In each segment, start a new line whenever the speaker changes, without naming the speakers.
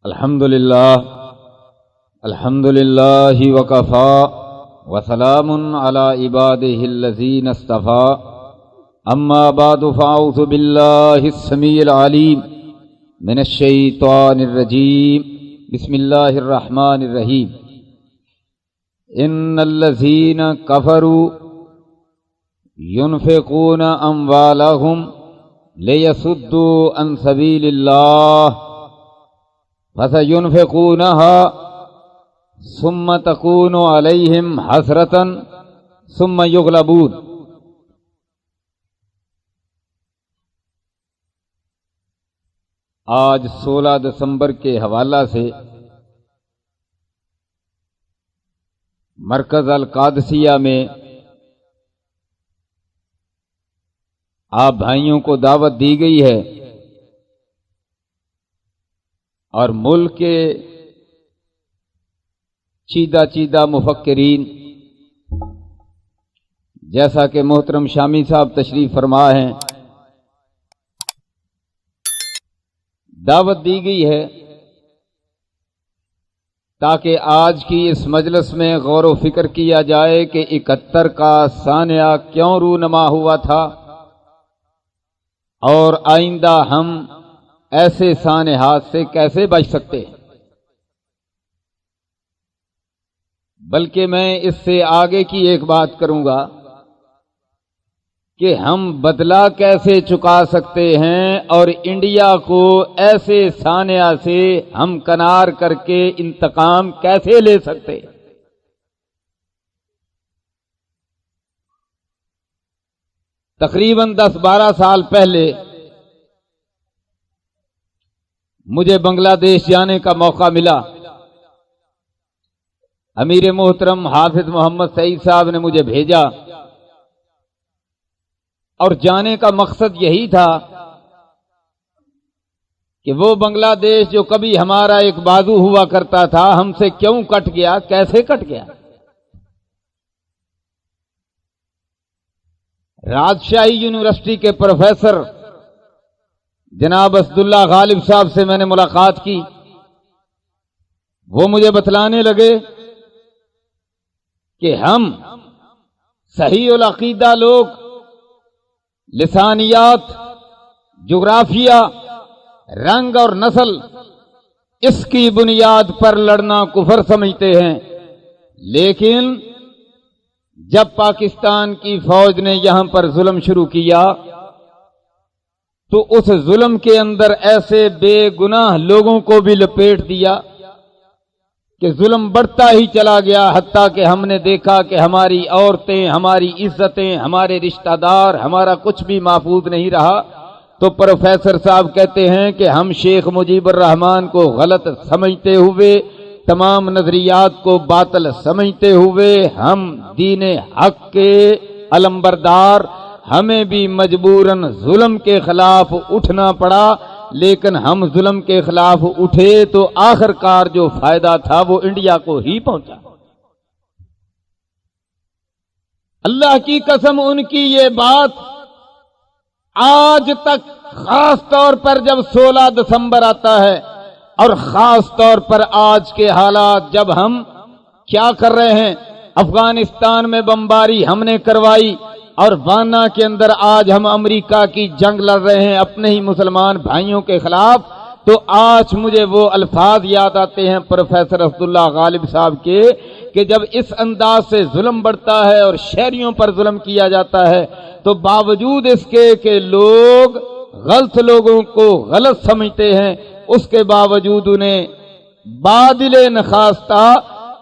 الحمدللہ وکفا وسلام علی عباده الذین اصطفى اما بعد فاعوذ باللہ السمیع العلیم من الشیطان الرجیم بسم اللہ الرحمن الرحیم ان الذین کفروا ينفقون اموالهم ليصدوا عن سبیل اللہ فَسَيُنْفِقُونَهَا ثُمَّ تَكُونُ عَلَيْهِمْ حَسْرَةً ثُمَّ يُغْلَبُونَ۔ آج 16 دسمبر کے حوالہ سے مرکز القادسیہ میں آپ بھائیوں کو دعوت دی گئی ہے اور ملک کے چیدہ مفکرین جیسا کہ محترم شامی صاحب تشریف فرما ہیں دعوت دی گئی ہے تاکہ آج کی اس مجلس میں غور و فکر کیا جائے کہ 71 کا سانحہ کیوں رونما ہوا تھا اور آئندہ ہم ایسے سانحات سے کیسے بچ سکتے ہیں۔ بلکہ میں اس سے آگے کی ایک بات کروں گا کہ ہم بدلہ کیسے چکا سکتے ہیں اور انڈیا کو ایسے سانحہ سے ہمکنار کر کے انتقام کیسے لے سکتے ہیں۔ تقریباً 10-12 سال پہلے مجھے بنگلہ دیش جانے کا موقع ملا۔ امیر محترم حافظ محمد سعید صاحب نے مجھے بھیجا اور جانے کا مقصد یہی تھا کہ وہ بنگلہ دیش جو کبھی ہمارا ایک بازو ہوا کرتا تھا ہم سے کیوں کٹ گیا، کیسے کٹ گیا۔ راجشاہی یونیورسٹی کے پروفیسر جناب اسداللہ غالب صاحب سے میں نے ملاقات کی۔ وہ مجھے بتلانے لگے کہ ہم صحیح العقیدہ لوگ لسانیات، جغرافیہ، رنگ اور نسل اس کی بنیاد پر لڑنا کفر سمجھتے ہیں، لیکن جب پاکستان کی فوج نے یہاں پر ظلم شروع کیا تو اس ظلم کے اندر ایسے بے گناہ لوگوں کو بھی لپیٹ دیا کہ ظلم بڑھتا ہی چلا گیا، حتیٰ کہ ہم نے دیکھا کہ ہماری عورتیں، ہماری عزتیں، ہمارے رشتہ دار، ہمارا کچھ بھی محفوظ نہیں رہا۔ تو پروفیسر صاحب کہتے ہیں کہ ہم شیخ مجیب الرحمان کو غلط سمجھتے ہوئے، تمام نظریات کو باطل سمجھتے ہوئے، ہم دین حق کے علمبردار، ہمیں بھی مجبوراً ظلم کے خلاف اٹھنا پڑا، لیکن ہم ظلم کے خلاف اٹھے تو آخر کار جو فائدہ تھا وہ انڈیا کو ہی پہنچا۔ اللہ کی قسم ان کی یہ بات آج تک، خاص طور پر جب 16 دسمبر آتا ہے اور خاص طور پر آج کے حالات جب ہم کیا کر رہے ہیں، افغانستان میں بمباری ہم نے کروائی اور وانا کے اندر آج ہم امریکہ کی جنگ لڑ رہے ہیں اپنے ہی مسلمان بھائیوں کے خلاف، تو آج مجھے وہ الفاظ یاد آتے ہیں پروفیسر اسداللہ غالب صاحب کے کہ جب اس انداز سے ظلم بڑھتا ہے اور شہریوں پر ظلم کیا جاتا ہے تو باوجود اس کے کہ لوگ غلط لوگوں کو غلط سمجھتے ہیں، اس کے باوجود انہیں بادل نخواستہ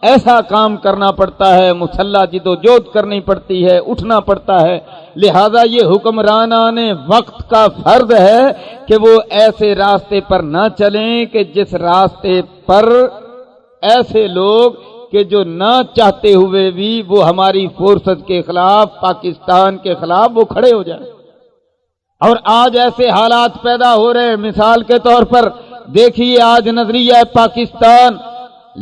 ایسا کام کرنا پڑتا ہے، مسلح جدوجہد کرنی پڑتی ہے، اٹھنا پڑتا ہے۔ لہذا یہ حکمرانان وقت کا فرض ہے کہ وہ ایسے راستے پر نہ چلیں کہ جس راستے پر ایسے لوگ کہ جو نہ چاہتے ہوئے بھی وہ ہماری فورسز کے خلاف، پاکستان کے خلاف وہ کھڑے ہو جائیں۔ اور آج ایسے حالات پیدا ہو رہے ہیں، مثال کے طور پر دیکھیے آج نظریہ پاکستان،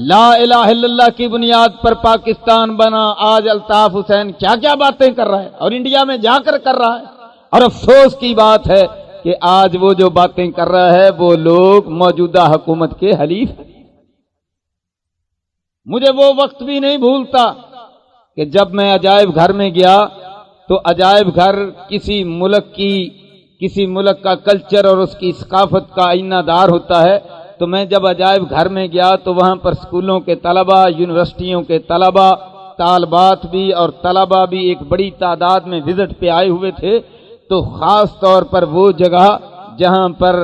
لا الہ الا اللہ کی بنیاد پر پاکستان بنا، آج الطاف حسین کیا کیا باتیں کر رہا ہے اور انڈیا میں جا کر رہا ہے۔ اور افسوس کی بات ہے کہ آج وہ جو باتیں کر رہا ہے وہ لوگ موجودہ حکومت کے حلیف ہیں۔ مجھے وہ وقت بھی نہیں بھولتا کہ جب میں عجائب گھر میں گیا تو عجائب گھر کسی ملک کا کلچر اور اس کی ثقافت کا آئینہ دار ہوتا ہے۔ تو میں جب عجائب گھر میں گیا تو وہاں پر اسکولوں کے طلبہ، یونیورسٹیوں کے طلبہ، طالبات بھی اور طلبہ بھی ایک بڑی تعداد میں وزٹ پہ آئے ہوئے تھے۔ تو خاص طور پر وہ جگہ جہاں پر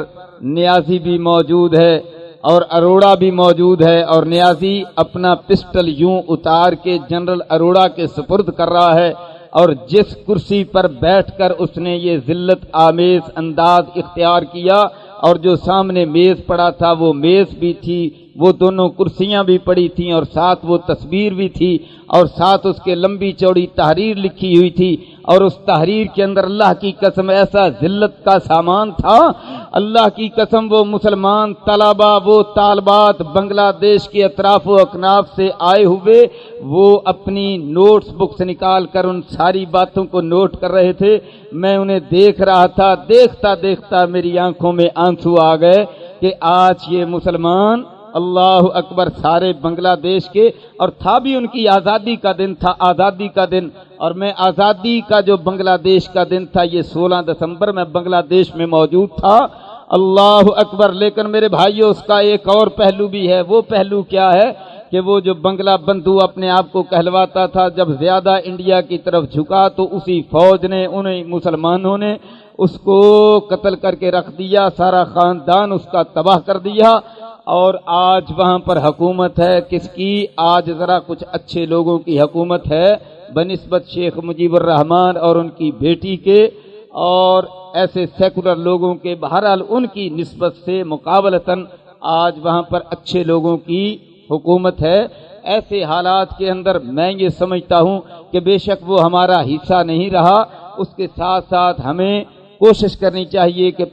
نیازی بھی موجود ہے اور اروڑا بھی موجود ہے، اور نیازی اپنا پسٹل یوں اتار کے جنرل اروڑا کے سپرد کر رہا ہے، اور جس کرسی پر بیٹھ کر اس نے یہ ذلت آمیز انداز اختیار کیا، اور جو سامنے میز پڑا تھا وہ میز بھی تھی، وہ دونوں کرسیاں بھی پڑی تھیں، اور ساتھ وہ تصویر بھی تھی، اور ساتھ اس کے لمبی چوڑی تحریر لکھی ہوئی تھی، اور اس تحریر کے اندر اللہ کی قسم ایسا ذلت کا سامان تھا، اللہ کی قسم وہ مسلمان طلبہ، وہ طالبات بنگلہ دیش کے اطراف و اکناف سے آئے ہوئے، وہ اپنی نوٹس بکس نکال کر ان ساری باتوں کو نوٹ کر رہے تھے۔ میں انہیں دیکھ رہا تھا، دیکھتا دیکھتا میری آنکھوں میں آنسو آ گئے کہ آج یہ مسلمان، اللہ اکبر، سارے بنگلہ دیش کے، اور تھا بھی ان کی آزادی کا دن تھا، آزادی کا دن، اور میں آزادی کا جو بنگلہ دیش کا دن تھا، یہ 16 دسمبر میں بنگلہ دیش میں موجود تھا، اللہ اکبر۔ لیکن میرے بھائیو اس کا ایک اور پہلو بھی ہے۔ وہ پہلو کیا ہے کہ وہ جو بنگلہ بندھو اپنے آپ کو کہلواتا تھا، جب زیادہ انڈیا کی طرف جھکا تو اسی فوج نے، انہیں مسلمانوں نے اس کو قتل کر کے رکھ دیا، سارا خاندان اس کا تباہ کر دیا، اور آج وہاں پر حکومت ہے کس کی؟ آج ذرا کچھ اچھے لوگوں کی حکومت ہے بنسبت شیخ مجیب الرحمان اور ان کی بیٹی کے، اور ایسے سیکولر لوگوں کے، بہرحال ان کی نسبت سے مقابلتاً آج وہاں پر اچھے لوگوں کی حکومت ہے۔ ایسے حالات کے اندر میں یہ سمجھتا ہوں کہ بے شک وہ ہمارا حصہ نہیں رہا، اس کے ساتھ ساتھ ہمیں کوشش کرنی چاہیے کہ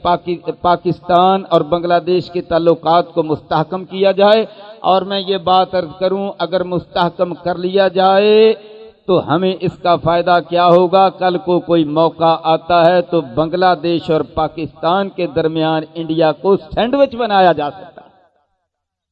پاکستان اور بنگلہ دیش کے تعلقات کو مستحکم کیا جائے، اور میں یہ بات عرض کروں اگر مستحکم کر لیا جائے تو ہمیں اس کا فائدہ کیا ہوگا؟ کل کو کوئی موقع آتا ہے تو بنگلہ دیش اور پاکستان کے درمیان انڈیا کو سینڈوچ بنایا جا سکتا ہے۔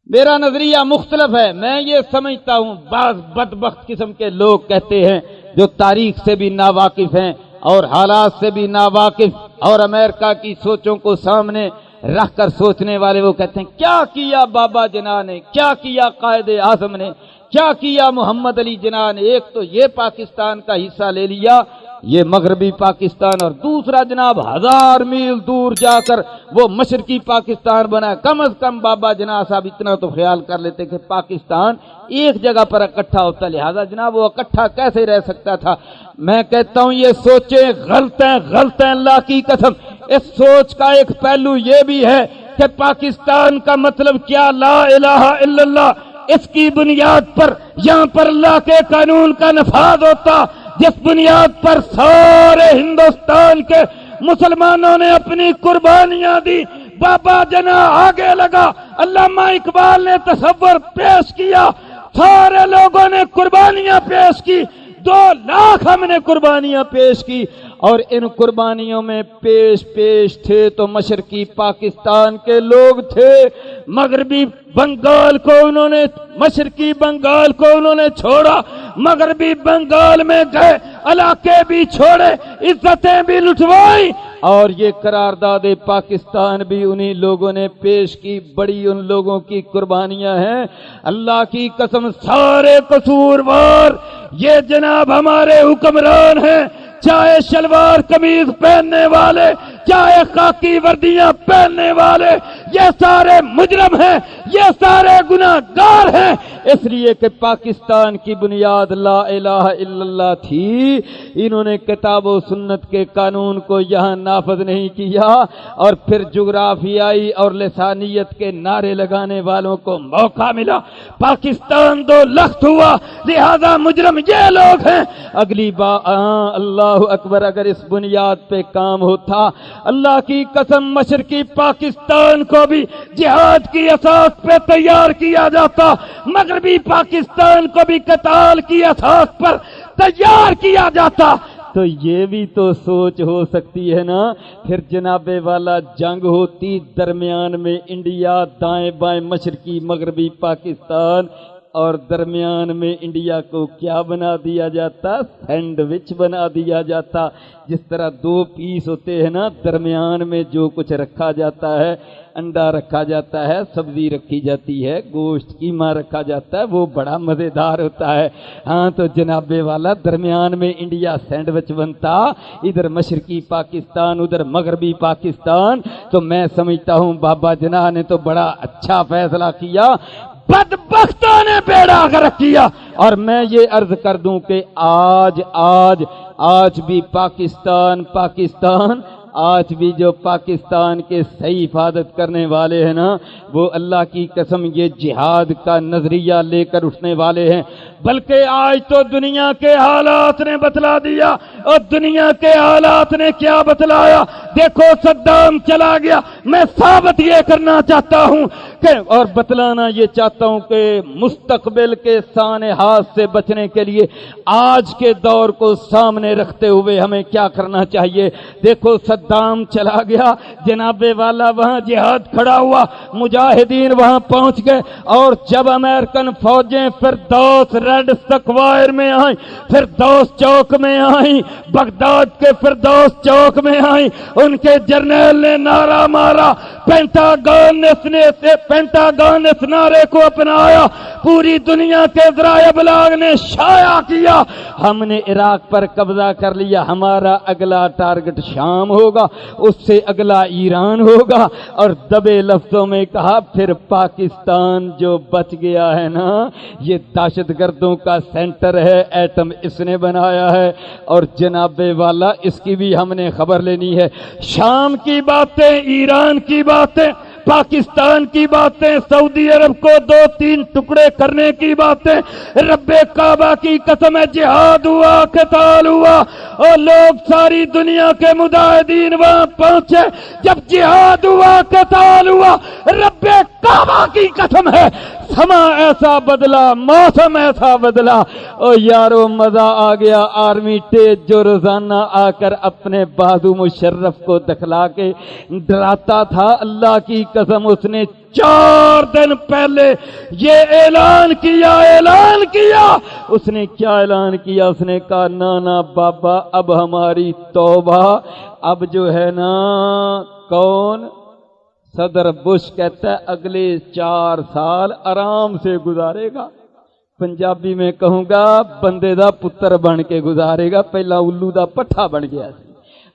میرا نظریہ مختلف ہے۔ میں یہ سمجھتا ہوں بعض بدبخت قسم کے لوگ کہتے ہیں جو تاریخ سے بھی ناواقف ہیں اور حالات سے بھی ناواقف اور امریکہ کی سوچوں کو سامنے رکھ کر سوچنے والے، وہ کہتے ہیں کیا کیا بابا جناح نے، کیا کیا قائد اعظم نے، کیا کیا محمد علی جناح نے؟ ایک تو یہ پاکستان کا حصہ لے لیا، یہ مغربی پاکستان، اور دوسرا جناب 1000 میل دور جا کر وہ مشرقی پاکستان بنا۔ کم از کم بابا جناح صاحب اتنا تو خیال کر لیتے کہ پاکستان ایک جگہ پر اکٹھا ہوتا، لہذا جناب وہ اکٹھا کیسے رہ سکتا تھا؟ میں کہتا ہوں یہ سوچیں غلط ہیں اللہ کی قسم۔ اس سوچ کا ایک پہلو یہ بھی ہے کہ پاکستان کا مطلب کیا؟ لا الہ الا اللہ۔ اس کی بنیاد پر یہاں پر اللہ کے قانون کا نفاذ ہوتا، جس بنیاد پر سارے ہندوستان کے مسلمانوں نے اپنی قربانیاں دی۔ بابا جناح آگے لگا، علامہ اقبال نے تصور پیش کیا، سارے لوگوں نے قربانیاں پیش کی، 2 لاکھ ہم نے قربانیاں پیش کی، اور ان قربانیوں میں پیش تھے تو مشرقی پاکستان کے لوگ تھے، مغربی بنگال کو انہوں نے، مشرقی بنگال کو انہوں نے چھوڑا، مغربی بنگال میں گئے، علاقے بھی چھوڑے، عزتیں بھی لٹوائی، اور یہ قرارداد پاکستان بھی انہی لوگوں نے پیش کی۔ بڑی ان لوگوں کی قربانیاں ہیں، اللہ کی قسم سارے قصوروار یہ جناب ہمارے حکمران ہیں، چاہے شلوار قمیض پہننے والے، چاہے خاکی وردیاں پہننے والے، یہ سارے مجرم ہیں، یہ سارے گناہگار ہیں، اس لیے کہ پاکستان کی بنیاد لا الہ الا اللہ تھی۔ انہوں نے کتاب و سنت کے قانون کو یہاں نافذ نہیں کیا، اور پھر جغرافیائی اور لسانیت کے نعرے لگانے والوں کو موقع ملا، پاکستان 2 لخت ہوا، لہذا مجرم یہ لوگ ہیں۔ اگلی بار اللہ اکبر، اگر اس بنیاد پہ کام ہوتا، اللہ کی قسم مشرقی پاکستان کو بھی جہاد کی اساس پہ تیار کیا جاتا، مغربی پاکستان کو بھی قتال کی اساس پر تیار کیا جاتا، تو یہ بھی تو سوچ ہو سکتی ہے نا. پھر جناب والا جنگ ہوتی درمیان میں انڈیا، دائیں بائیں مشرقی مغربی پاکستان، اور درمیان میں انڈیا کو کیا بنا دیا جاتا؟ سینڈوچ بنا دیا جاتا. جس طرح دو پیس ہوتے ہیں نا، درمیان میں جو کچھ رکھا جاتا ہے، انڈا رکھا جاتا ہے، سبزی رکھی جاتی ہے، گوشت قیمہ رکھا جاتا ہے، وہ بڑا مزیدار ہوتا ہے. ہاں تو جناب والا درمیان میں انڈیا سینڈوچ بنتا، ادھر مشرقی پاکستان ادھر مغربی پاکستان. تو میں سمجھتا ہوں بابا جناح نے تو بڑا اچھا فیصلہ کیا، بدبختوں نے بیڑا غرق کیا. اور میں یہ عرض کر دوں کہ آج بھی پاکستان آج بھی جو پاکستان کے صحیح حفاظت کرنے والے ہیں نا، وہ اللہ کی قسم یہ جہاد کا نظریہ لے کر اٹھنے والے ہیں. بلکہ آج تو دنیا کے حالات نے بتلا دیا. اور دنیا کے حالات نے کیا بتلایا؟ دیکھو صدام چلا گیا. میں ثابت یہ کرنا چاہتا ہوں کہ اور بتلانا یہ چاہتا ہوں کہ مستقبل کے سانحات سے بچنے کے لیے آج کے دور کو سامنے رکھتے ہوئے ہمیں کیا کرنا چاہیے. دیکھو صدام چلا گیا، جناب والا وہاں جہاد کھڑا ہوا، مجاہدین وہاں پہنچ گئے. اور جب امریکن فوجیں فردوس ریڈ سکوائر میں آئیں، فردوس چوک میں آئیں، بغداد کے فردوس چوک میں آئیں، ان کے جرنیل نے نعرہ مارا، پینٹاگون اس نعرے کو اپنایا، پوری دنیا کے ذرائع ابلاغ نے شائع کیا، ہم نے عراق پر قبضہ کر لیا، ہمارا اگلا ٹارگٹ شام ہوگا، اس سے اگلا ایران ہوگا. اور دبے لفظوں میں کہا پھر پاکستان جو بچ گیا ہے نا، یہ دہشت گردوں کا سینٹر ہے، ایٹم اس نے بنایا ہے. اور جناب والا اس کی بھی ہم نے خبر لینی ہے. شام کی باتیں، ایران کی باتیں، پاکستان کی باتیں، سعودی عرب کو 2-3 ٹکڑے کرنے کی باتیں، رب کعبہ کی قسم ہے جہاد ہوا، قتال ہوا، اور لوگ ساری دنیا کے مجاہدین وہاں پہنچے. جب جہاد ہوا، قتال ہوا، رب کعبہ کی قسم ہے سما ایسا بدلا، موسم ایسا بدلا. او یارو مزہ آ گیا. آرمی ٹیج جو روزانہ آ کر اپنے بازو مشرف کو دکھلا کے ڈراتا تھا، اللہ کی قسم اس نے 4 دن پہلے یہ اعلان کیا. اس نے کیا اعلان کیا؟ اس نے کہا نانا بابا اب ہماری توبہ، اب جو ہے نا کون صدر بش کہتا ہے اگلے 4 سال آرام سے گزارے گا. پنجابی میں کہوں گا بندے دا پتر بن کے گزارے گا. پہلا الو دا پٹھا بن گیا،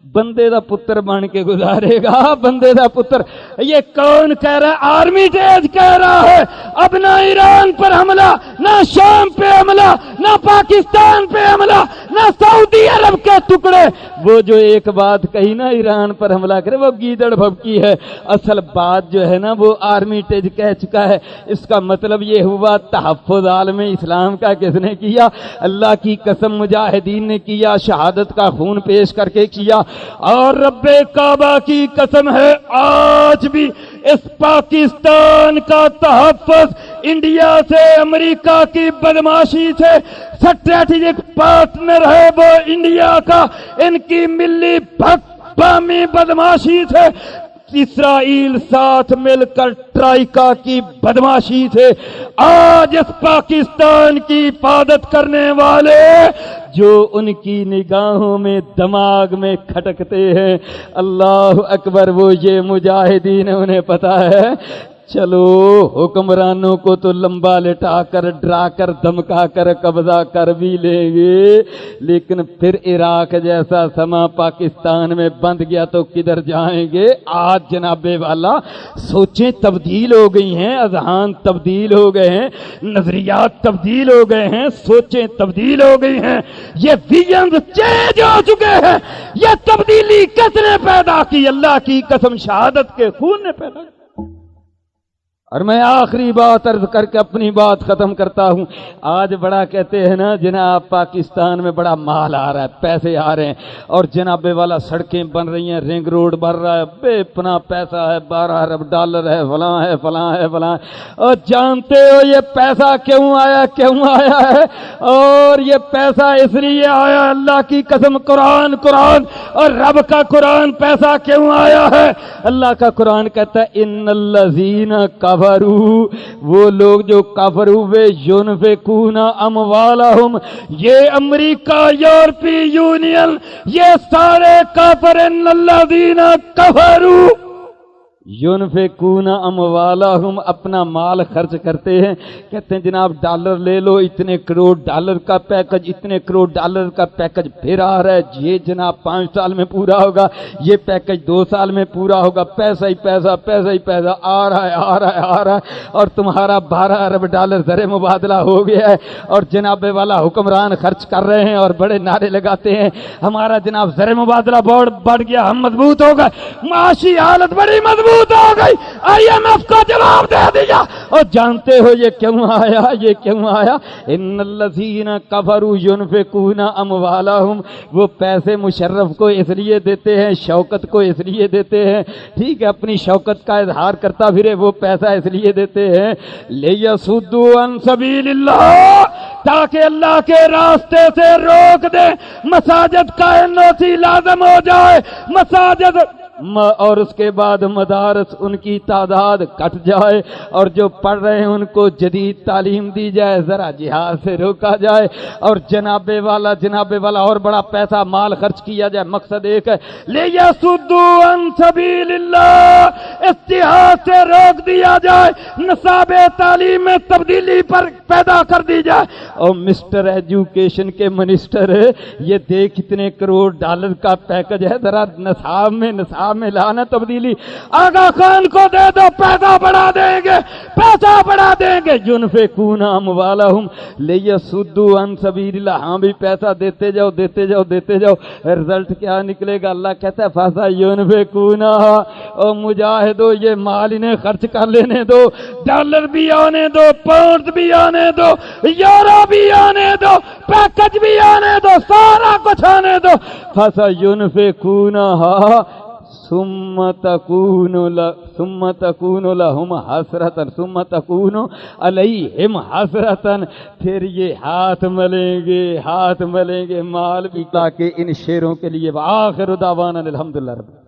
بندے دا پتر بن کے گزارے گا. بندے دا پتر. یہ کون کہہ رہا ہے؟ آرمی ٹیج کہہ رہا ہے اب نہ ایران پر حملہ، نہ شام پہ حملہ، نہ پاکستان پہ حملہ، نہ سعودی عرب کے ٹکڑے. وہ جو ایک بات کہی نا ایران پر حملہ کرے، وہ گیدڑ بھبکی ہے. اصل بات جو ہے نا وہ آرمی ٹیج کہہ چکا ہے. اس کا مطلب یہ ہوا تحفظ عالم اسلام کا کس نے کیا؟ اللہ کی قسم مجاہدین نے کیا، شہادت کا خون پیش کر کے کیا. اور رب کعبہ کی قسم ہے آج بھی اس پاکستان کا تحفظ انڈیا سے، امریکہ کی بدماشی سے اسٹریٹجک پارٹنر ہے وہ انڈیا کا، ان کی ملی بامی بدماشی سے، اسرائیل ساتھ مل کر ٹرائیکا کی بدماشی سے. آج اس پاکستان کی حفاظت کرنے والے جو ان کی نگاہوں میں دماغ میں کھٹکتے ہیں، اللہ اکبر، وہ یہ مجاہدین، انہیں پتا ہے چلو حکمرانوں کو تو لمبا لٹا کر ڈرا کر دھمکا کر قبضہ کر بھی لیں گے، لیکن پھر عراق جیسا سما پاکستان میں بند گیا تو کدھر جائیں گے؟ آج جناب والا سوچیں تبدیل ہو گئی ہیں، اذہان تبدیل ہو گئے ہیں، نظریات تبدیل ہو گئے ہیں، سوچیں تبدیل ہو گئی ہیں، یہ ویژنز چینج ہو چکے ہیں. یہ تبدیلی کس نے پیدا کی؟ اللہ کی قسم شہادت کے خون نے پیدا کی. اور میں آخری بات عرض کر کے اپنی بات ختم کرتا ہوں. آج بڑا کہتے ہیں نا جناب پاکستان میں بڑا مال آ رہا ہے، پیسے آ رہے ہیں، اور جناب والا سڑکیں بن رہی ہیں، رنگ روڈ بن رہا ہے، بے پناہ پیسہ ہے، 12 ارب ڈالر ہے، فلاں ہے فلاں ہے فلاں. اور جانتے ہو یہ پیسہ کیوں آیا ہے؟ اور یہ پیسہ اس لیے آیا، اللہ کی قسم، قرآن اور رب کا قرآن پیسہ کیوں آیا ہے؟ اللہ کا قرآن کہتا ہے ان الذین کفروا، وہ لوگ جو کافر ہوئے، ينفقون اموالہم، یہ امریکہ، یورپی یونین، یہ سارے کافر، ان الذین کفروا ينفقون اموالہم، اپنا مال خرچ کرتے ہیں. کہتے ہیں جناب ڈالر لے لو، اتنے کروڑ ڈالر کا پیکج، اتنے کروڑ ڈالر کا پیکج پھر آ رہا ہے، یہ جناب 5 سال میں پورا ہوگا، یہ پیکج 2 سال میں پورا ہوگا، پیسہ ہی پیسہ آ رہا ہے اور تمہارا 12 ارب ڈالر زر مبادلہ ہو گیا ہے. اور جناب والا حکمران خرچ کر رہے ہیں اور بڑے نعرے لگاتے ہیں ہمارا جناب زر مبادلہ بڑھ گیا، ہم مضبوط ہو گئے، معاشی حالت بڑی مضبوط ہو گئی، IMF کو جواب دے دیا. اور جانتے ہو یہ کیوں آیا؟ ان الذین کفروا ينفقون اموالہم، وہ پیسے مشرف کو اس لیے دیتے ہیں، شوکت کو اس لیے دیتے ہیں، ٹھیک ہے، اپنی شوکت کا اظہار کرتا پھرے، وہ پیسہ اس لیے دیتے ہیں لیصدوا عن سبیل اللہ، تاکہ اللہ کے راستے سے روک دے، مساجد کا NOC لازم ہو جائے، مساجد اور اس کے بعد مدارس ان کی تعداد کٹ جائے، اور جو پڑھ رہے ہیں ان کو جدید تعلیم دی جائے، ذرا جہاد سے روکا جائے، اور جناب والا اور بڑا پیسہ مال خرچ کیا جائے. مقصد ایک ہے لیصدوا عن سبیل اللہ، اتحاد سے روک دیا جائے، نصاب تعلیم میں تبدیلی پر پیدا کر دی جائے. اور مسٹر ایجوکیشن کے منسٹر، یہ دیکھ کتنے کروڑ ڈالر کا پیکج ہے، ذرا نصاب میں لانا تبدیلی. آغا خان کو دے دو، پیسہ بڑھا دیں گے. ينفقون اموالہم لیصدوا عن سبیل اللہ، ہاں بھی پیسہ دیتے جاؤ. رزلٹ کیا نکلے گا؟ اللہ کہتا ہے فَسَيُنْفِقُونَ، او مجاہدو یہ مال انہیں خرچ کر لینے دو، ڈالر بھی آنے دو، پاؤنڈ بھی آنے دو، یورو بھی آنے دو، پیکج بھی آنے دو، سارا کچھ آنے دو. فَسَيُنْفِقُونَهَا ثم تكون لهم حسرة ثم تكون عليهم حسرة، پھر یہ ہاتھ ملیں گے مال بھی، تاکہ ان شیروں کے لیے. آخر دعوانا الحمدللہ رب